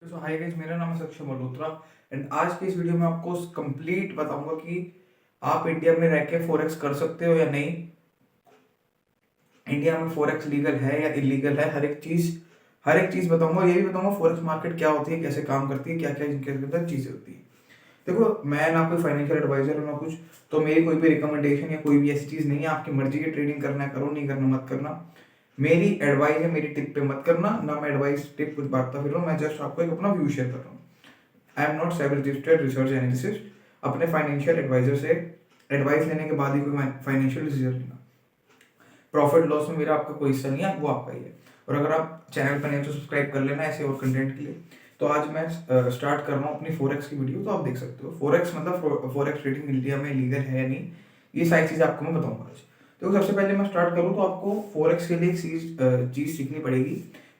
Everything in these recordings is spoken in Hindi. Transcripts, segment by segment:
सो हाय गाइस, मेरा नाम है सक्षम मल्होत्रा एंड आज की इस वीडियो में आपको कंप्लीट बताऊंगा कि आप इंडिया में रह के फॉरेक्स कर सकते हो या नहीं। इंडिया में फॉरेक्स लीगल है या इलीगल है, हर एक चीज बताऊंगा। ये भी बताऊंगा फॉरेक्स मार्केट क्या होती है, कैसे काम करती है, क्या क्या इनके अंदर चीजें होती है। देखो, मैं ना कोई फाइनेंशियल एडवाइजर हूँ ना कुछ, तो मेरी कोई भी रिकमेंडेशन या कोई भी ऐसी चीज नहीं है। आपकी मर्जी की ट्रेडिंग करना है करो, नहीं करना मत करना। मेरी एडवाइस है, मेरी टिप पे मत करना ना। मैं एडवाइस टिप कुछ बांटता फिर रहा हूँ, मैं जस्ट आपको एक अपना व्यू शेयर कर रहा हूँ। I am not SEBI registered research analyst. अपने फाइनेंशियल एडवाइजर से एडवाइस लेने के बाद ही कोई फाइनेंशियल डिसीजन लेना। प्रॉफिट लॉस में मेरा आपका कोई हिस्सा नहीं है, वो आपका ही है। और अगर आप चैनल पर नहीं तो सब्सक्राइब कर लेना ऐसे और कंटेंट के लिए। तो आज मैं स्टार्ट कर रहा हूँ अपनी फोरेक्स की वीडियो। तो आप देख सकते हो फोरेक्स मतलब फोरेक्स ट्रेडिंग इंडिया में लीगल है या नहीं, ये सारी चीज़ आपको मैं बताऊंगा आज। तो सबसे पहले मैं स्टार्ट करूँ तो आपको फोरेक्स के लिए एक चीज़ सीखनी पड़ेगी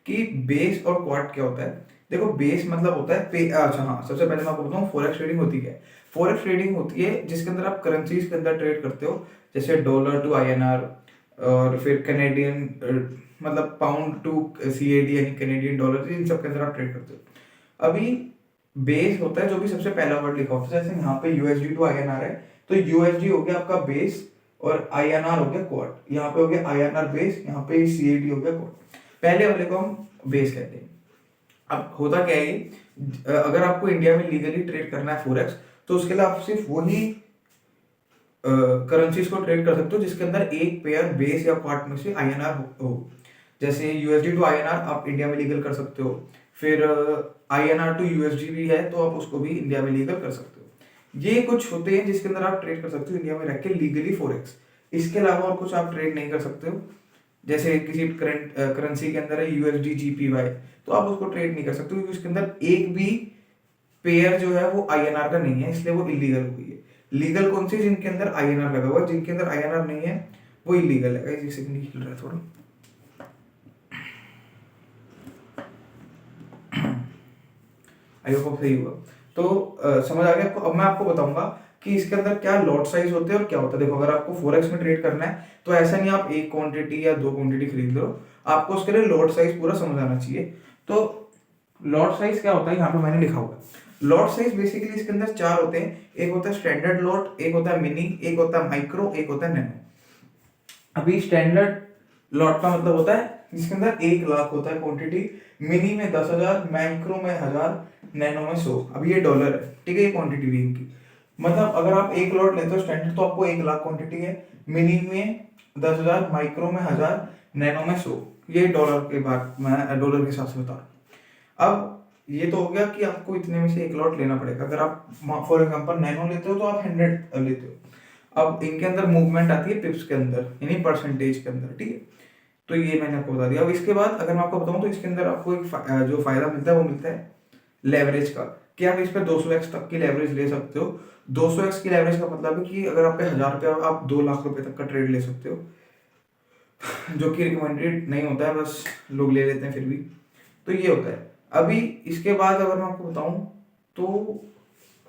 कि बेस और क्वार्ट क्या होता है। देखो, बेस मतलब होता है पे। अच्छा हाँ, सबसे पहले मैं आपको बताऊँ फोरेक्स ट्रेडिंग होती क्या है। फोरेक्स ट्रेडिंग होती है जिसके अंदर आप करेंसीज के अंदर ट्रेड करते हो, जैसे डॉलर टू आईएनआर, और फिर कैनेडियन मतलब पाउंड टू सीएडी यानी कैनेडियन डॉलर, इन सब के अंदर आप ट्रेड करते हो। अभी बेस होता है जो भी सबसे पहला वर्ड लिखा होता है, जैसे यहाँ पे यूएसडी टू आईएनआर है, तो यूएसडी हो गया आपका बेस और आईएनआर हो गया क्वार्ट। यहाँ पे हो गया आईएनआर बेस, यहाँ पे सीएडी हो गया क्वार्ट। पहले वाले को हम बेस कहते हैं। अब होता क्या है ये, अगर आपको इंडिया में लीगली ट्रेड करना है फोरेक्स, तो उसके लिए आप सिर्फ वही करेंसीज को ट्रेड कर सकते हो जिसके अंदर एक पेयर बेस या क्वार्ट में से आईएनआर हो। जैसे यूएसडी टू आईएनआर आप इंडिया में लीगल कर सकते हो, फिर आईएनआर टू यूएसडी भी है तो आप उसको भी इंडिया में लीगल कर सकते हो। ये कुछ होते हैं जिसके अंदर आप ट्रेड कर सकते हो इंडिया में रह के लीगली फोरेक्स। इसके अलावा और कुछ आप ट्रेड नहीं कर सकते हो। जैसे किसी करंट करेंसी के अंदर है यूएसडी जीपीवाई, तो आप उसको ट्रेड नहीं कर सकते क्योंकि उसके अंदर एक भी पेयर जो है वो आईएनआर का नहीं है, इसलिए वो इलीगल हुई है। लीगल कौन सी, जिनके अंदर आईएनआर लगा हुआ है, जिनके अंदर आईएनआर नहीं है वो इलीगल है। गाइस, जैसे निकल रहा है थोड़ा, आई होप सही हुआ। तो समझ आ गया आपको। अब मैं आपको बताऊंगा कि इसके अंदर क्या लॉट साइज होते हैं और क्या होता है। देखो, अगर आपको फोरेक्स में ट्रेड करना है तो ऐसा नहीं आप एक क्वांटिटी या दो क्वांटिटी खरीद लो, आपको उसके लिए लॉट साइज पूरा समझ आना चाहिए। तो लॉट साइज क्या होता है, यहाँ पे मैंने लिखा हुआ है। लॉट साइज बेसिकली इसके अंदर चार होते हैं। एक होता है स्टैंडर्ड लॉट, एक होता है मिनी, एक होता है माइक्रो, एक होता है नैनो। अभी स्टैंडर्ड लॉट का मतलब होता है जिसके अंदर 1 लाख होता है क्वांटिटी, मिनी में 10,000, माइक्रो में 1,000, नैनो में 100। अब ये डॉलर है, ठीक है, ये क्वांटिटी भी इनकी। मतलब अगर आप एक लॉट लेते हो स्टैंडर्ड तो आपको 1 लाख क्वांटिटी है, मिनी में 10,000, माइक्रो में 1,000, नैनो में 100। ये डॉलर के बाद मैं डॉलर के हिसाब से बता रहा हूँ। अब ये तो हो गया कि आपको इतने में से एक लॉट लेना पड़ेगा। अगर आप फॉर एग्जाम्पल नैनो लेते हो तो आप 100 लेते हो। अब इनके अंदर मूवमेंट आती है पिप्स के अंदर, यानी परसेंटेज के अंदर, ठीक है। तो ये मैंने आपको बता दिया। अब इसके बाद अगर मैं आपको बताऊं तो इसके अंदर आपको जो फायदा मिलता है वो मिलता है लेवरेज का, कि आप इस पे 200x तक की लेवरेज ले सकते हो। 200x की लेवरेज का मतलब है कि अगर आप पे 1,000 रुपया, आप 2 लाख रुपए तक का ट्रेड ले सकते हो, जो कि रिकमेंडेड नहीं होता है, बस लोग ले लेते हैं फिर भी। तो ये होता है। अभी इसके बाद अगर मैं आपको बताऊं तो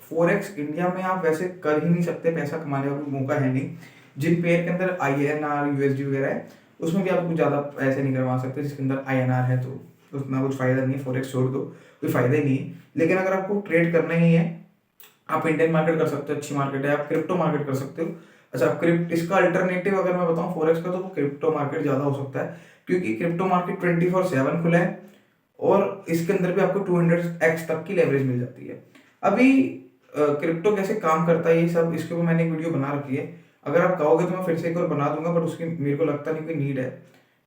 फोरेक्स इंडिया में आप वैसे कर ही नहीं सकते, पैसा कमाने का कोई मौका है नहीं। जिन पेयर के अंदर आईएनआर यूएसडी वगैरह है उसमें भी आप कुछ ज़्यादा पैसे नहीं करवा सकते। जिसके अंदर आईएनआर है तो उतना कुछ फायदा नहीं है, फोरेक्स छोड़ दो, कोई फायदा ही नहीं है। लेकिन अगर आपको ट्रेड करना ही है, आप इंडियन मार्केट कर सकते हो, अच्छी मार्केट है। आप क्रिप्टो मार्केट कर सकते हो। अच्छा, इसका अल्टरनेटिव अगर मैं बताऊं फोरेक्स का, तो क्रिप्टो मार्केट ज़्यादा हो सकता है, क्योंकि क्रिप्टो मार्केट 24/7 खुला है और इसके अंदर भी आपको 200x तक की लेवरेज मिल जाती है। अभी क्रिप्टो कैसे काम करता है ये सब, इसके ऊपर मैंने एक वीडियो बना रखी है। अगर आप कहोगे तो मैं फिर से एक और बना दूंगा, बट उसकी मेरे को लगता नहीं कोई नीड है।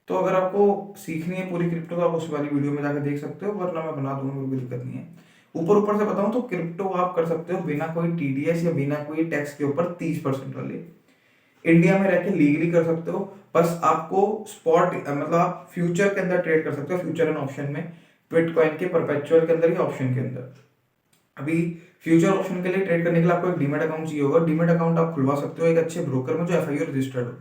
तो अगर आपको सीखनी है पूरी क्रिप्टो तो आप उस वाली वीडियो में जाकर देख सकते हो, वरना मैं बना दूंगा, मेरे को दिक्कत नहीं है। ऊपर ऊपर से बताऊं तो क्रिप्टो आप कर सकते हो बिना कोई टीडीएस या बिना कोई टैक्स के ऊपर 30% वाले। इंडिया में रह के लीगली कर सकते हो। बस आपको स्पॉट मतलब आप फ्यूचर के अंदर ट्रेड कर सकते हो, फ्यूचर एंड ऑप्शन में, बिटकॉइन के परपेचुअल के अंदर या ऑप्शन के अंदर। अभी फ्यूचर ऑप्शन के लिए ट्रेड करने के लिए आपको एक डीमेट अकाउंट चाहिए होगा। डीमेट अकाउंट आप खुलवा सकते हो एक अच्छे ब्रोकर में जो एफआईओ रजिस्टर्ड हो।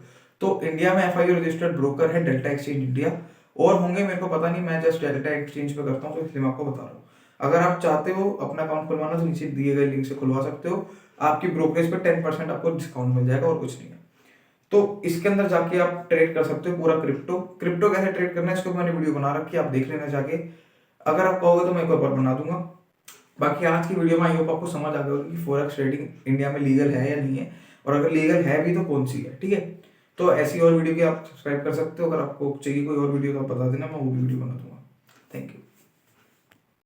तो इंडिया में एफआईओ रजिस्टर्ड ब्रोकर है डेल्टा एक्सचेंज इंडिया, और होंगे मेरे को पता नहीं, मैं जस्ट डेल्टा एक्सचेंज पे करता हूँ तो इसलिए मैं आपको बता रहा हूँ। अगर आप चाहते हो अपना अकाउंट खुलवाना तो नीचे दिए गए लिंक से खुलवा सकते हो। आपकी ब्रोकरेज पे 10% आपको डिस्काउंट मिल जाएगा और कुछ नहीं है। तो इसके अंदर जाके आप ट्रेड कर सकते हो पूरा क्रिप्टो। क्रिप्टो कैसे ट्रेड करना है इसको मैंने वीडियो बना रखी है, आप देख लेना जाके। अगर आप कहोगे तो मैं एक और बना दूंगा। बाकी आज की वीडियो में आई होप आपको समझ आ गया होगा कि फॉरेक्स ट्रेडिंग इंडिया में लीगल है या नहीं है, और अगर लीगल है भी तो कौन सी है, ठीक है। तो ऐसी और वीडियो की आप सब्सक्राइब कर सकते हो, अगर आपको चाहिए कोई और वीडियो तो आप बता देना, मैं वो भी वीडियो बना दूंगा। Thank you.